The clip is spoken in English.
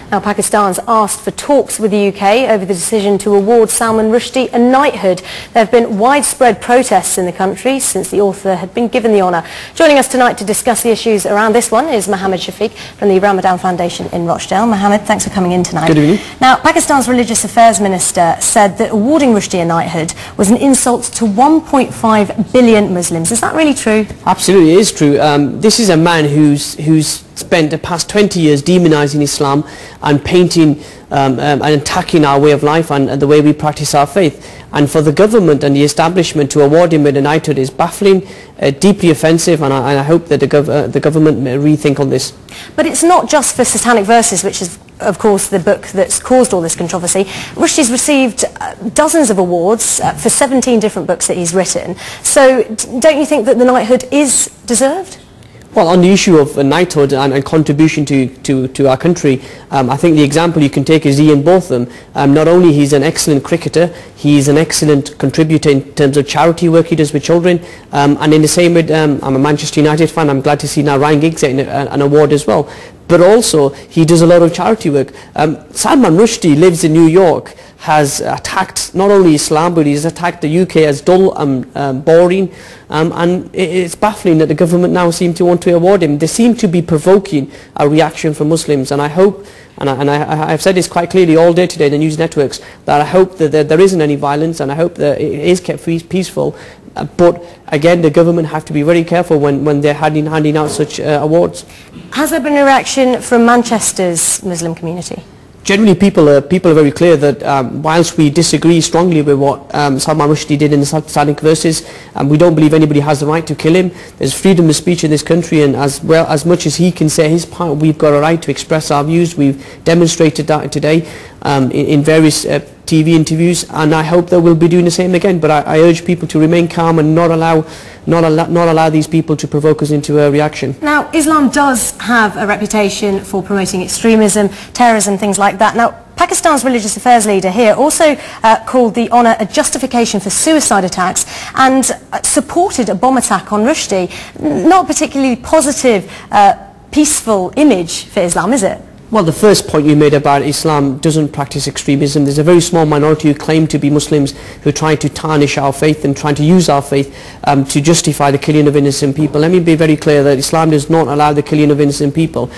Now, Pakistan's asked for talks with the UK over the decision to award Salman Rushdie a knighthood. There have been widespread protests in the country since the author had been given the honour. Joining us tonight to discuss the issues around this one is Mohammed Shafiq from the Ramadhan Foundation in Rochdale. Mohammed, thanks for coming in tonight. Good evening. Now, Pakistan's Religious Affairs Minister said that awarding Rushdie a knighthood was an insult to 1.5 billion Muslims. Is that really true? Absolutely, it is true. This is a man who's spent the past 20 years demonizing Islam and painting and attacking our way of life and the way we practice our faith. And for the government and the establishment to award him with a knighthood is baffling, deeply offensive, and I hope that the government may rethink on this. But it's not just for Satanic Verses, which is, of course, the book that's caused all this controversy. Rushdie's received dozens of awards for 17 different books that he's written. So don't you think that the knighthood is deserved? Well, on the issue of knighthood and contribution to our country, I think the example you can take is Ian Botham. Not only he's an excellent cricketer, he's an excellent contributor in terms of charity work he does with children. And in the same way, I'm a Manchester United fan, I'm glad to see now Ryan Giggs getting an award as well. But also, he does a lot of charity work. Salman Rushdie lives in New York, has attacked not only Islam, but he's attacked the UK as dull and boring. And it's baffling that the government now seem to want to award him. They seem to be provoking a reaction from Muslims. And I hope, and I've said this quite clearly all day today in the news networks, that I hope that there isn't any violence, and I hope that it is kept peaceful. But again, the government have to be very careful when they're handing out such awards. Has there been a reaction from Manchester's Muslim community? Generally, people are very clear that whilst we disagree strongly with what Salman Rushdie did in the Satanic Verses, we don't believe anybody has the right to kill him. There's freedom of speech in this country, and as much as he can say his part, we've got a right to express our views. We've demonstrated that today in various TV interviews, and I hope that we'll be doing the same again. But I urge people to remain calm and not allow these people to provoke us into a reaction. Now, Islam does have a reputation for promoting extremism, terrorism, things like that. Now, Pakistan's religious affairs leader here also called the honour a justification for suicide attacks and supported a bomb attack on Rushdie. Not a particularly positive, peaceful image for Islam, is it? Well, the first point you made about Islam doesn't practice extremism. There's a very small minority who claim to be Muslims who are trying to tarnish our faith and trying to use our faith to justify the killing of innocent people. Let me be very clear that Islam does not allow the killing of innocent people.